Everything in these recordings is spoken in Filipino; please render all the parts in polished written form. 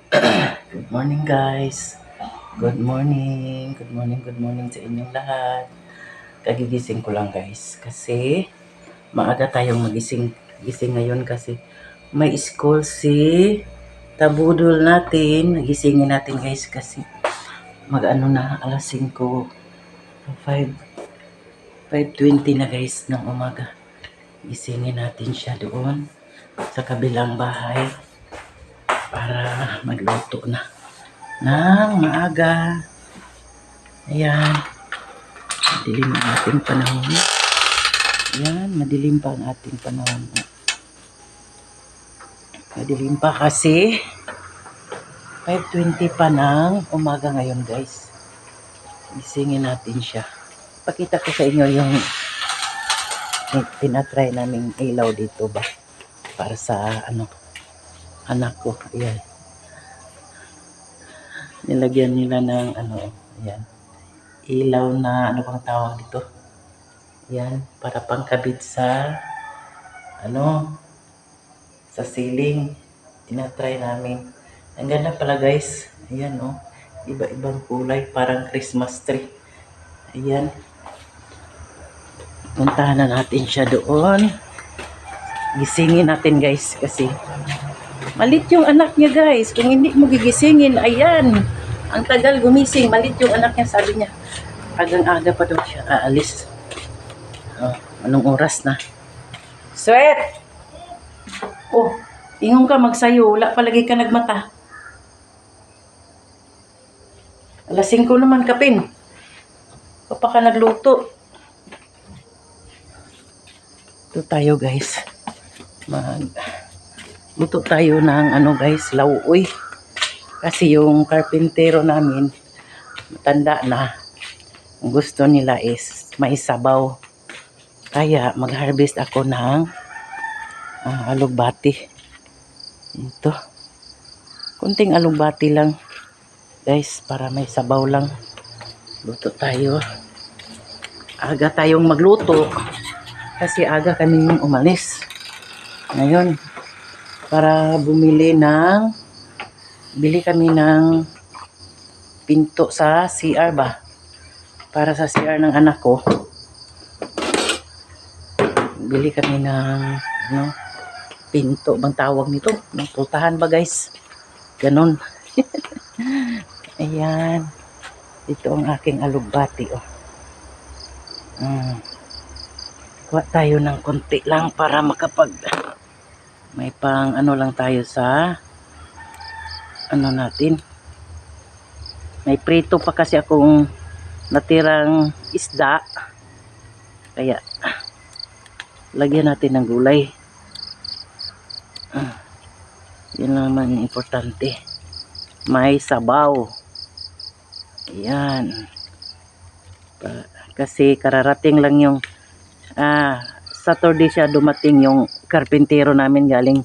Good morning guys. Good morning. Good morning, good morning sa inyong lahat. Kagigising ko lang guys kasi maaga tayong magising. Gising ngayon kasi may school si Tabudol natin. Gisingin natin guys kasi mag-ano na alas 5, 5, 5:20 na guys ng umaga. Gisingin natin siya doon sa kabilang bahay para magluto na ng maaga. Ayan. Madilim ang ating panahon. Yan, madilim pa ang ating panahon. Madilim pa kasi 5:20 pa ng umaga ngayon guys. Gisingin natin siya. Pakita ko sa inyo yung tinatry naming ilaw dito ba. Para sa anak ko. Ayan. Nilagyan nila ng ayan. Ilaw na ano bang tawag dito. Ayan, para pangkabit sa sa ceiling. Tinatry namin. Ang ganda pala guys. Ayan iba-ibang kulay. Parang Christmas tree. Ayan. Puntahan na natin siya doon. Gisingin natin guys. Kasi malit yung anak niya guys. Kung hindi mo gigisingin, ayan. Ang tagal gumising. Malit yung anak niya. Sabi niya, agang-aga pa daw siya aalis. Anong oras na? Sweat! Oh, ingon ka magsayo. Wala palagi ka nagmata. Alas 5 naman kapin. Pa ka nagluto. Ito tayo guys. Luto tayo ng guys, lauoy. Kasi yung karpintero namin, matanda na. Ang gusto nila is may sabaw. Kaya mag-harvest ako ng alugbati. Ito. Kunting alugbati lang. Guys, para may sabaw lang. Luto tayo. Aga tayong magluto. Kasi aga kaming umalis. Ngayon, para bili kami ng pinto sa CR ba? Para sa CR ng anak ko. Bili kami ng pinto bang tawag nito? Ng pultahan ba guys? Ganon. Ayan. Ito ang aking alugbati Kuha tayo ng konti lang para may pang lang tayo sa natin. May prito pa kasi akong natirang isda. Kaya lagyan natin ng gulay. Yun naman yung importante. May sabaw. Ayan. Kasi kararating lang yung Saturday siya dumating yung karpintero namin galing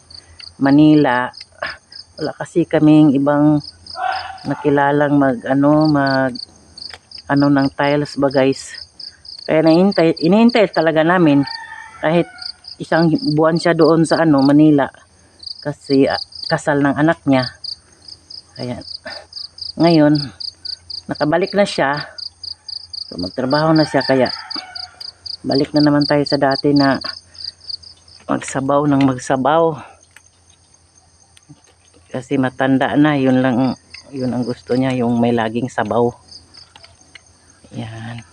Manila. Wala kasi kaming ibang nakilalang mag ng tiles ba guys. Kaya inihintay talaga namin kahit isang buwan siya doon sa Manila. Kasi kasal ng anak niya. Kaya ngayon nakabalik na siya. So magtrabaho na siya kaya balik na naman tayo sa dati na magsabaw ng magsabaw. Kasi matanda na, yun ang gusto niya, yung may laging sabaw. Yan.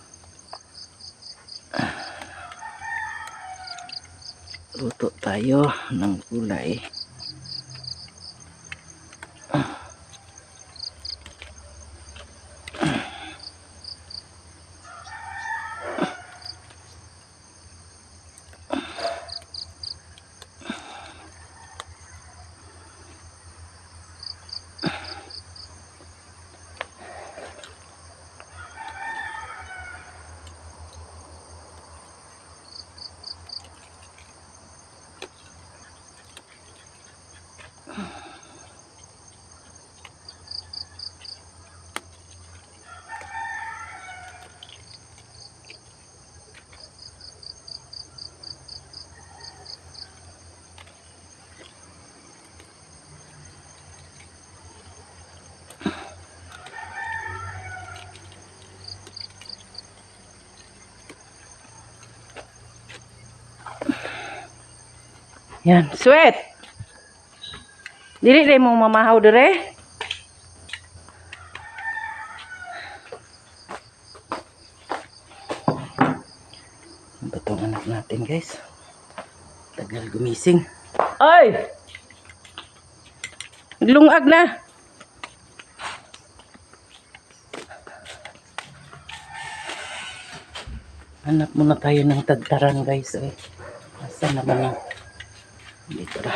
Luto tayo ng gulay. Yan, sweat. Dili mo mamahaw dire. Ano ba itong anak natin, guys? Tagal gumising. Ay! Lungag na. Hanap muna tayo ng tagtaran, guys. Eh. Asa na ba na? Dito na.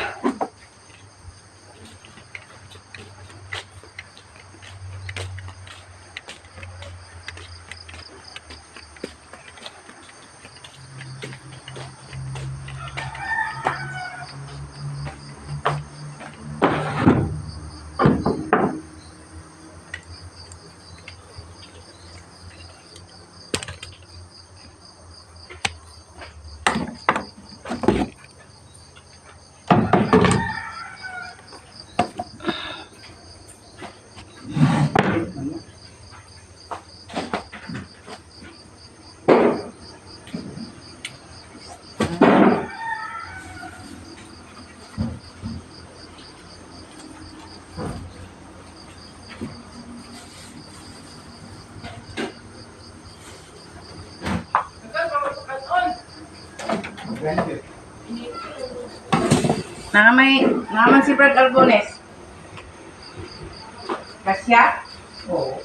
Naman si Brad Albones. Kasya? Oo.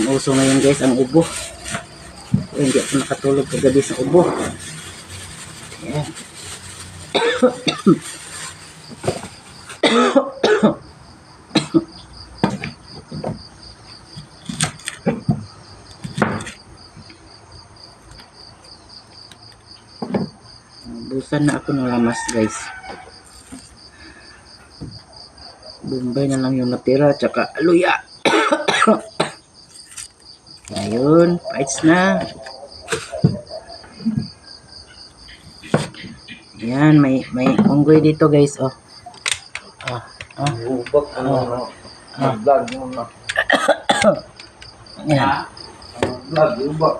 Uso ngayon, guys, ang ubo. Hindi ako nakatulog kagabi sa ubo. Ayan. Busan na ako ng lamas, guys. Bombay na lang yung natira, tsaka aluya. Ayun, fights na. Yan, may unggoy dito, guys. Oh. Ubak ano, vlog mo na. Yan. Vlog, ubak.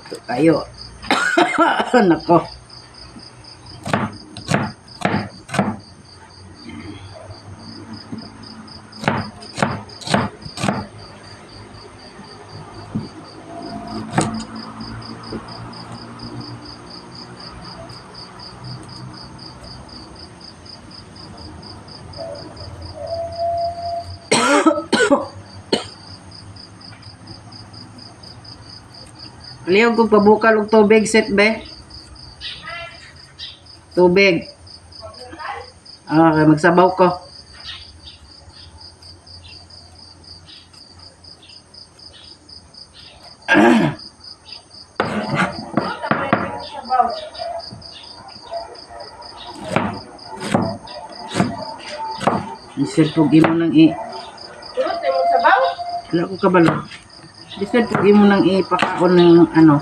Ito tayo. Nako. Liyaw kong pabukal og tubig, set be. Tubig. Okay, magsabaw ko. Isir po mo nang Turot mo sabaw? Wala ko kabalo. Isir po mo nang ipakaon ng ano.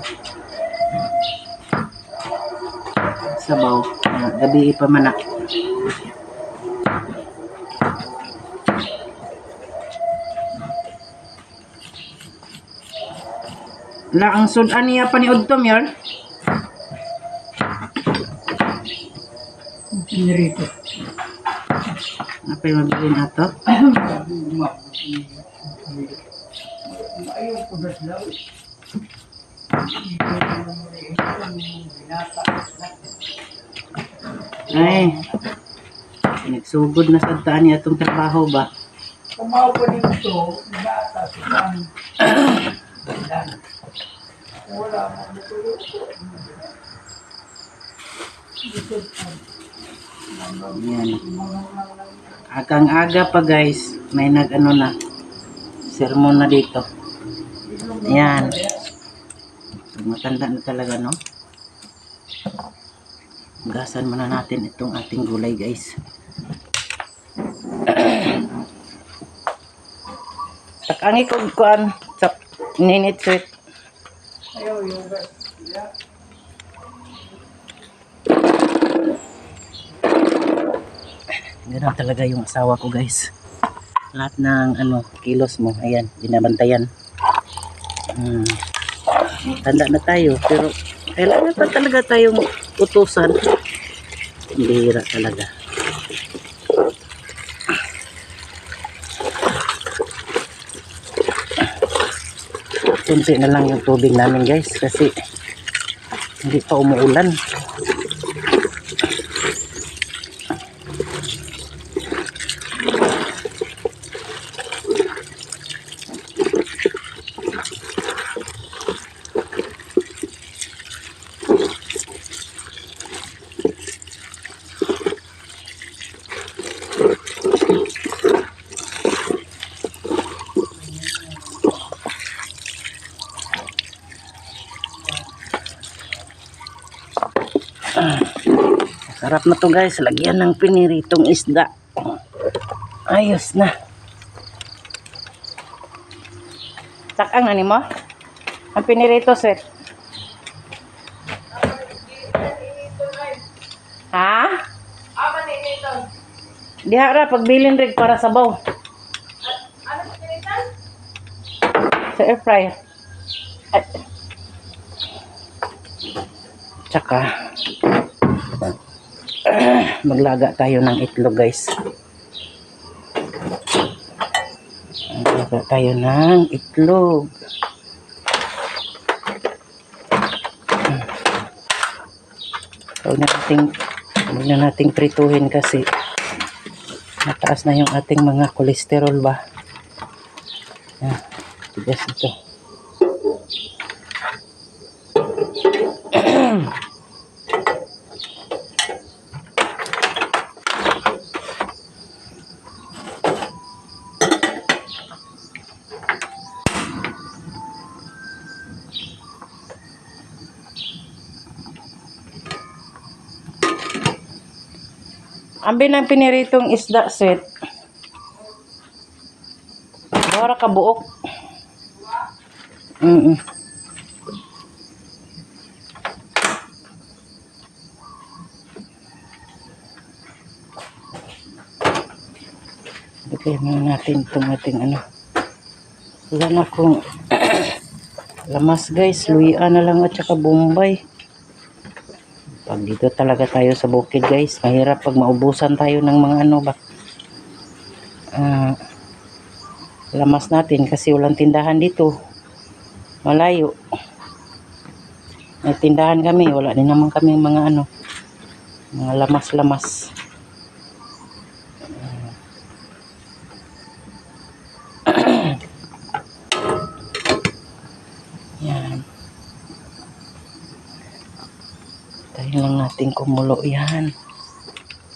Sabaw. Gabi ipamanak. Wala ang sudan niya pa ni Udtom yun. Pinirito. Apa yung mabili na to? Ayaw ko na sila. Ay. Nagsugod na sa daan niya itong trabaho ba? Kumaw pa dito, nata sila. Wala mo matulog ko. Yan. Agang-aga pa, guys. May nag-ano na. Sermon na dito. Ayan. Matanda na talaga, no? Gasan muna natin itong ating gulay, guys. Takangi ko kuan sa ninit sweet. Ayaw yung gas. Ganun talaga yung asawa ko guys. Lahat ng kilos mo, ayan, binabantayan. Tanda na tayo, pero kailangan pa talaga tayong utusan. Bihira talaga. Kunti na lang yung tubig namin guys kasi hindi pa umuulan. Sarap na to guys, lagyan ng piniritong isda. Ayos na. Sakang ani mo? Ang pinirito sir. Ha? Ama ni nito. Dihara pagbilin rig para sabaw Ano sa pinitan? sa air fryer. Tsaka maglaga tayo ng itlog guys. Maglaga tayo ng itlog. Huwag na nating prituhin kasi mataas na yung ating mga kolesterol ba. Tigas ito. Ang binang piniritong isda set. Bawara ka buok. Lagay muna natin itong ating wala na akong lamas guys. Luya na lang at saka Bombay. Pag dito talaga tayo sa bukid guys, mahirap pag maubusan tayo ng mga lamas natin kasi walang tindahan dito. Malayo. May tindahan kami, wala din naman kami mga mga lamas-lamas. Yan. Tayo lang natin kumulo yan.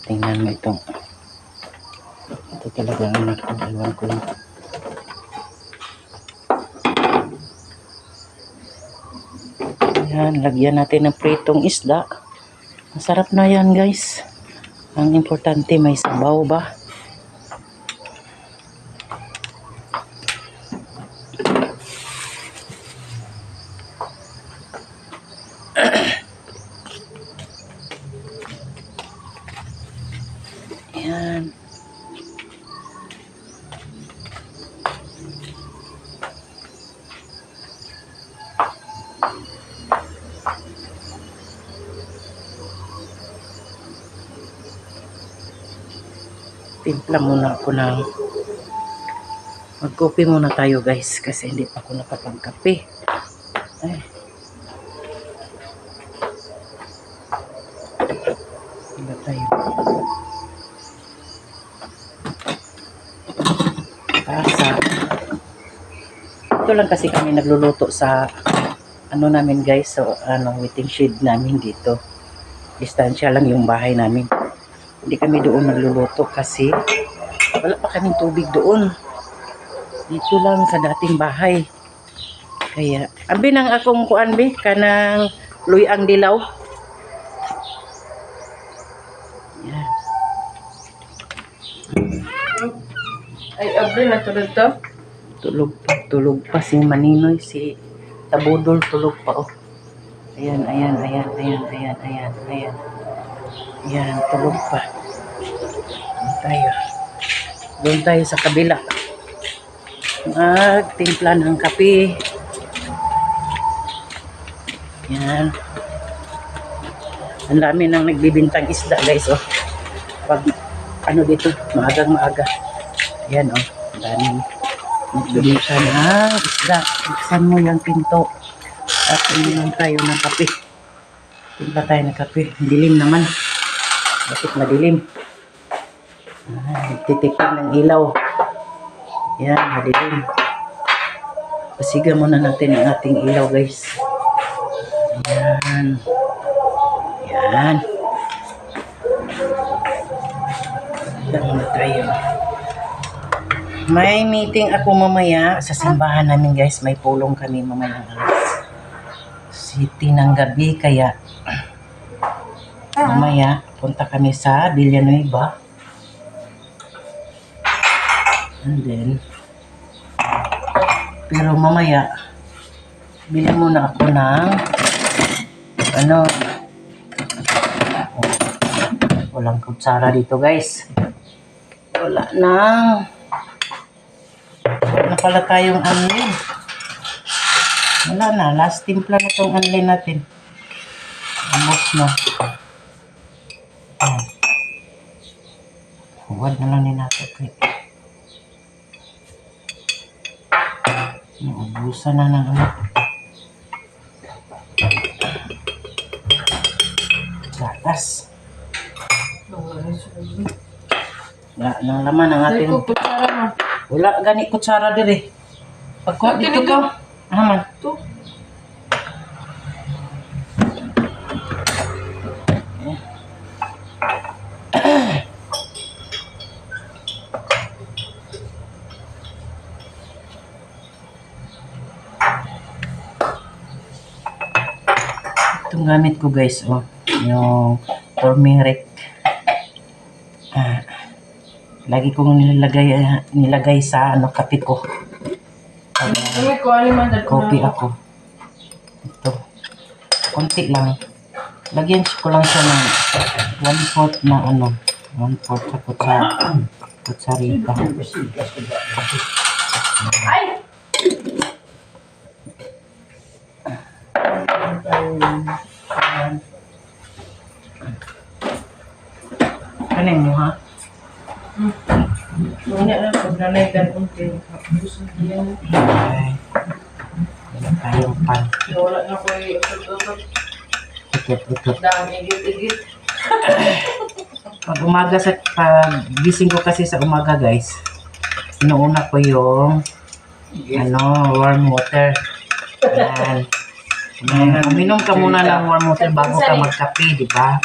Tingnan mo ito talagang anak ko. Iwan ko lang. Yan, lagyan natin ng pritong isda. Masarap na yan guys. Ang importante may sabaw ba? Yan. Timpla muna ako ng magkopi muna tayo guys kasi hindi pa ako nakapagkape. Ay. Iba tayo. Pasa. Ito lang kasi kami nagluluto sa namin guys, so waiting shed namin dito. Distansya lang yung bahay namin. Hindi kami doon nagluluto kasi wala pa kaming tubig doon. Dito lang sa dating bahay. Kaya, abi nang akong kuan be, kanang luyang dilaw. Yan. Ay, abri na tulad to. Tulog pa si Maninoy, si Tabudol tulog pa oh. Ayan. Ayan, tulog pa. Tayo. Doon tayo sa kabila. Magtimpla ng kape. Yan. Ang dami nang nagbibintang isda guys oh. Pag ano dito, maagang-maaga. Yan oh. Ang dami nagbibinta ng isda. Buksan mo yung pinto. At inom tayo ng kape. Timpla tayo ng kape. Dilim naman. Bakit madilim? Titipid ng ilaw. Yan, madilim. Pasiga muna natin ang ating ilaw guys. Yan. Yan. Yan muna tayo. May meeting ako mamaya sa simbahan namin guys. May pulong kami mamaya alas 7 ng gabi. Kaya mamaya punta kami sa Villanueva. And then pero mamaya bili muna ako ng ano, walang kutsara dito guys. Wala na pala tayong anlin. Wala na, last timpla na tong anlin natin. Amos na. Huwag na lang din natin. Naubusan na ng ano. Gatas. Wala nang laman ang ating... Wala gani kutsara dire. Pagkuha dito ka. Aman. Ito. Itong gamit ko guys, oh, yung turmeric. Lagi kong nilagay sa ano, kape ko. Kopi ako. Ito. Konti lang. Lagyan ko lang siya ng 1/4 na ano, 1/4 sa kutsarita. Ay! Kanin mo ha? Wala na, pag nanaygan unti. Okay. Wala tayong pan. Wala na ko yung Ikot-ikot. dami, igit-igit. Pag gising ko kasi sa umaga guys, inuuna ko yung ano, warm water. Ayan. Uminom ka muna ng warm water bago ka magkape, di ba?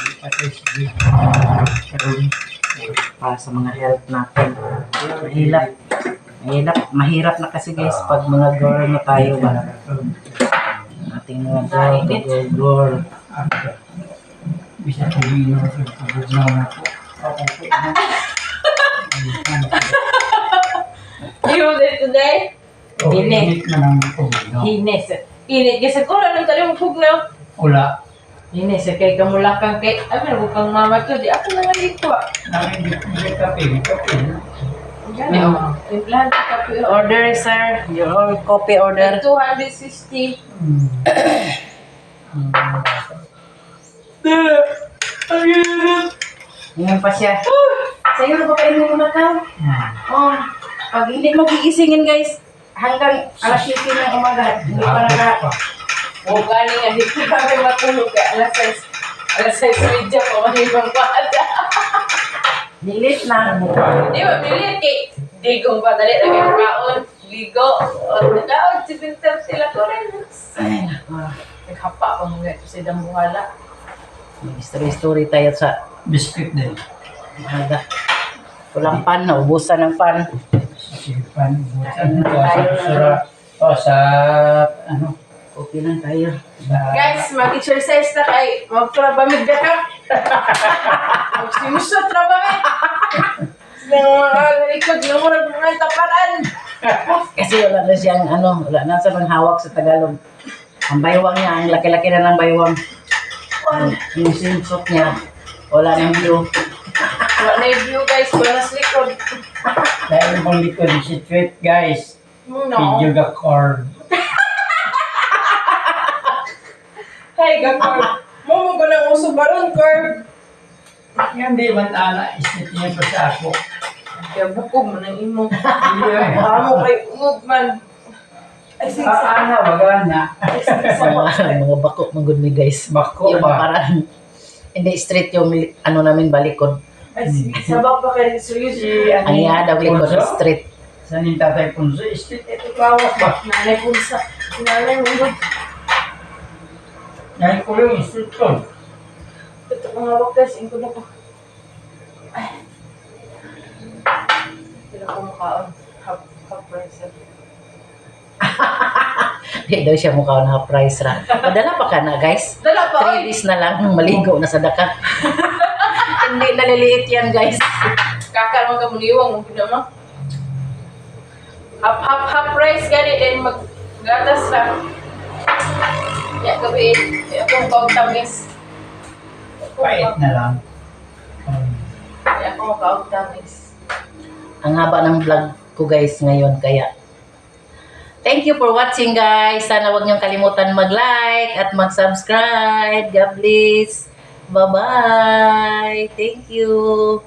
Para sa mga health natin. Mahirap na kasi guys pag mga girl na tayo ba. Ating mga girl. Bisa sabihin mo sa pagkakagawa na po. You did today? Init. Na lang po. Ines. Init. Kasi ko lang tayo mapug na. Wala. Ines, kay kamulakang kay... Ay, may bukang mama ko. Di ako na nga dito. Namin hindi kape. Gani, oh. Timplahan ka kape. Order sir, your coffee order. 260. Ngayon pa siya. Sa'yo na ba kayo mo na ka? Oh, pag hindi mo gigisingin guys, hanggang alas 7 ng umaga, hindi pa naka... O gani nga, dito kami matulog ka. Alas 6 medya pa, manibang bata. Nilit na. Di ba, pilit kay Digong pa, dali na kayo kaon. Ligo. O, nakaon, si Pinter sila ko rin. Ay, nako. Naghapa pa mga ito sa Dambuhala. Story tayo sa Biscuit din. umaga. Walang pan, naubusan ng pan. Sipan. Sa ano? Okay lang tayo. Guys, mag-exercise na kay magtrabamid na ka. Magsimusot trabamid. Sa mga likod ng mga taparan. Kasi wala na siyang ano, wala na sa hawak sa Tagalog. Ang baywang niya, ang laki-laki na ng baywang. Yung swimsuit niya, wala nang view. Wala na yung view guys, banas likod. Dahil mong likod si tweet, guys. No. Video ka cord. Hey, gagawin. Mo ko ng uso baron, Corb. Yan di man ana, isip niya pa sa ako. Kaya bukog mo ng imo. Iya. Amo kay ungog man. Ay, sige, Ana, baga na. Mga bako magud mi guys. Bako Yung ba? parang hindi straight yung ano namin balikod. Ay, sige, sabak pa kayo. Seryoso. Si Ang ihadaw likod Punso? straight. Sa ning tatay Punso, isip ito kawas ba? Nanay ko sa... Nanay mo ba? Yan ko yung instruction. Ito ko nga guys. Ingko na ko. Ay. Sila ko mukhaon. Half price. Di daw siya mukha na price ra. Padala pa ka na guys. Dala pa, 3 oy. days na lang maligo na sa daka. Hindi naliliit yan guys. Kakal mo ka muniwang mo pinama. Half price gani din maggatas ra. Ya gabi, akong kaugtamis. Pait na lang. Ya akong kaugtamis. Ang haba ng vlog ko guys ngayon kaya thank you for watching guys. Sana wag niyong kalimutan mag-like at mag-subscribe. God bless. Bye-bye. Thank you.